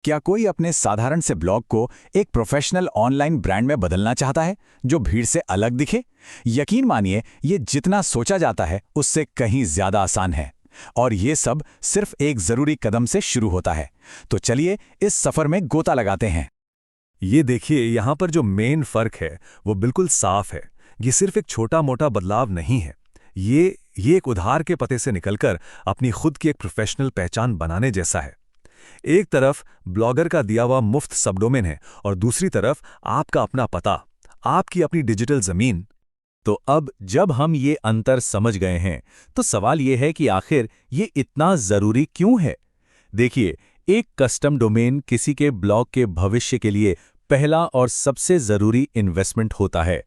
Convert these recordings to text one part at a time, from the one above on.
क्या कोई अपने साधारण से ब्लॉग को एक प्रोफेशनल ऑनलाइन ब्रांड में बदलना चाहता है जो भीड़ से अलग दिखे? यकीन मानिए, ये जितना सोचा जाता है उससे कहीं ज्यादा आसान है। और ये सब सिर्फ एक जरूरी कदम से शुरू होता है। तो चलिए इस सफर में गोता लगाते हैं। ये देखिए, यहाँ पर जो मेन फर्क है वो बिल्कुल साफ है। ये सिर्फ एक छोटा मोटा बदलाव नहीं है। ये एक उधार के पते से निकलकर अपनी खुद की एक प्रोफेशनल पहचान बनाने जैसा है। एक तरफ ब्लॉगर का दिया हुआ मुफ्त सबडोमेन है और दूसरी तरफ आपका अपना पता, आपकी अपनी डिजिटल जमीन। तो अब जब हम ये अंतर समझ गए हैं तो सवाल ये है कि आखिर ये इतना जरूरी क्यों है। देखिए, एक कस्टम डोमेन किसी के ब्लॉग के भविष्य के लिए पहला और सबसे जरूरी इन्वेस्टमेंट होता है।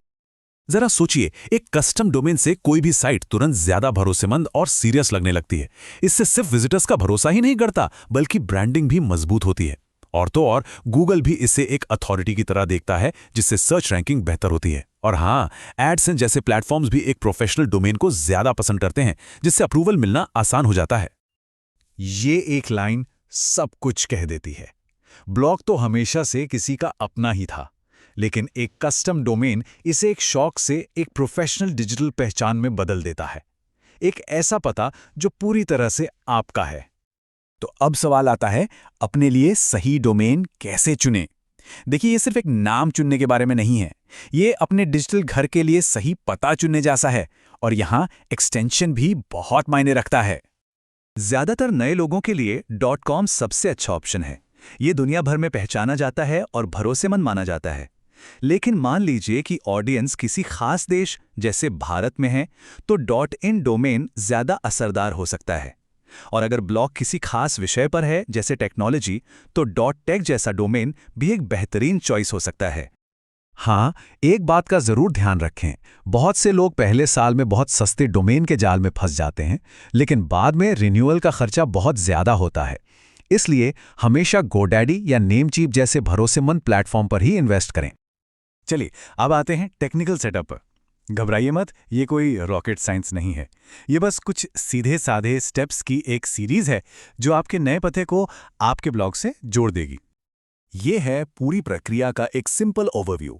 जरा सोचिए, एक कस्टम डोमेन से कोई भी साइट तुरंत ज्यादा भरोसेमंद और सीरियस लगने लगती है। इससे सिर्फ विजिटर्स का भरोसा ही नहीं बढ़ता बल्कि ब्रांडिंग भी मजबूत होती है। और तो और गूगल भी इसे एक अथॉरिटी की तरह देखता है, जिससे सर्च रैंकिंग बेहतर होती है। और हाँ, एडसेंस जैसे प्लेटफॉर्म्स भी एक प्रोफेशनल डोमेन को ज्यादा पसंद करते हैं, जिससे अप्रूवल मिलना आसान हो जाता है। ये एक लाइन सब कुछ कह देती है। ब्लॉग तो हमेशा से किसी का अपना ही था, लेकिन एक कस्टम डोमेन इसे एक शौक से एक प्रोफेशनल डिजिटल पहचान में बदल देता है। एक ऐसा पता जो पूरी तरह से आपका है। तो अब सवाल आता है, अपने लिए सही डोमेन कैसे चुनें? देखिए, ये सिर्फ एक नाम चुनने के बारे में नहीं है। ये अपने डिजिटल घर के लिए सही पता चुनने जैसा है। और यहाँ एक्सटेंशन भी बहुत मायने रखता है। ज्यादातर नए लोगों के लिए .com सबसे अच्छा ऑप्शन है। ये दुनिया भर में पहचाना जाता है और भरोसेमंद माना जाता है। लेकिन मान लीजिए कि ऑडियंस किसी खास देश जैसे भारत में है, तो .in डोमेन ज्यादा असरदार हो सकता है। और अगर ब्लॉग किसी खास विषय पर है जैसे टेक्नोलॉजी, तो .tech जैसा डोमेन भी एक बेहतरीन चॉइस हो सकता है। हाँ, एक बात का जरूर ध्यान रखें, बहुत से लोग पहले साल में बहुत सस्ते डोमेन के जाल में फंस जाते हैं, लेकिन बाद में रिन्यूअल का खर्चा बहुत ज्यादा होता है। इसलिए हमेशा GoDaddy या नेमचीप जैसे भरोसेमंद प्लेटफॉर्म पर ही इन्वेस्ट करें। चलिए, अब आते हैं टेक्निकल सेटअप पर। घबराइए मत, ये कोई रॉकेट साइंस नहीं है। ये बस कुछ सीधे साधे स्टेप्स की एक सीरीज है जो आपके नए पते को आपके ब्लॉग से जोड़ देगी। ये है पूरी प्रक्रिया का एक सिंपल ओवरव्यू।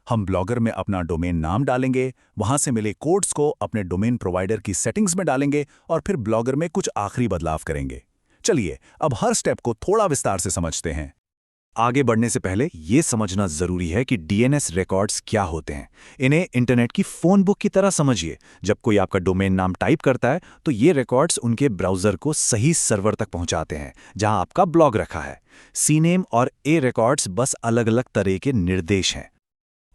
हम ब्लॉगर में अपना डोमेन नाम डालेंगे, वहां से मिले कोड्स को अपने डोमेन प्रोवाइडर की सेटिंग्स में डालेंगे और फिर ब्लॉगर में कुछ आखिरी बदलाव करेंगे। चलिए, अब हर स्टेप को थोड़ा विस्तार से समझते हैं। आगे बढ़ने से पहले यह समझना जरूरी है कि DNS रिकॉर्ड्स क्या होते हैं। इन्हें इंटरनेट की फोन बुक की तरह समझिए। जब कोई आपका डोमेन नाम टाइप करता है तो ये रिकॉर्ड्स उनके ब्राउजर को सही सर्वर तक पहुंचाते हैं जहां आपका ब्लॉग रखा है। CNAME और A रिकॉर्ड्स बस अलग अलग तरह के निर्देश हैं।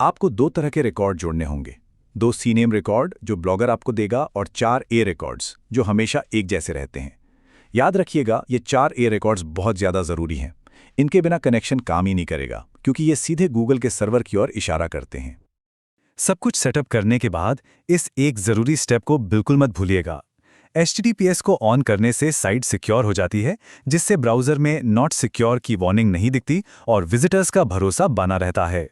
आपको 2 तरह के रिकॉर्ड जोड़ने होंगे, 2 CNAME रिकॉर्ड जो ब्लॉगर आपको देगा और 4 A रिकॉर्ड्स जो हमेशा एक जैसे रहते हैं। याद रखिएगा, ये 4 A रिकॉर्ड्स बहुत ज्यादा जरूरी हैं। इनके बिना कनेक्शन काम ही नहीं करेगा, क्योंकि ये सीधे गूगल के सर्वर की ओर इशारा करते हैं। सब कुछ सेटअप करने के बाद इस एक जरूरी स्टेप को बिल्कुल मत भूलिएगा। HTTPS को ऑन करने से साइट सिक्योर हो जाती है, जिससे ब्राउजर में नॉट सिक्योर की वार्निंग नहीं दिखती और विजिटर्स का भरोसा बना रहता है।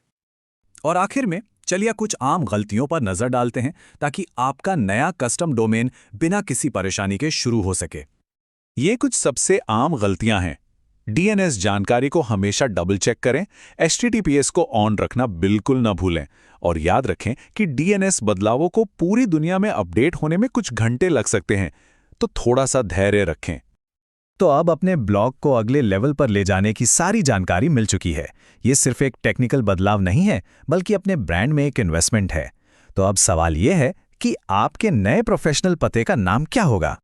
और आखिर में चलिए कुछ आम गलतियों पर नजर डालते हैं ताकि आपका नया कस्टम डोमेन बिना किसी परेशानी के शुरू हो सके। ये कुछ सबसे आम गलतियां हैं। DNS जानकारी को हमेशा डबल चेक करें, HTTPS को ऑन रखना बिल्कुल न भूलें और याद रखें कि DNS बदलावों को पूरी दुनिया में अपडेट होने में कुछ घंटे लग सकते हैं, तो थोड़ा सा धैर्य रखें। तो अब अपने ब्लॉग को अगले लेवल पर ले जाने की सारी जानकारी मिल चुकी है। ये सिर्फ एक टेक्निकल बदलाव नहीं है, बल्कि अपने ब्रांड में एक इन्वेस्टमेंट है। तो अब सवाल ये है कि आपके नए प्रोफेशनल पते का नाम क्या होगा।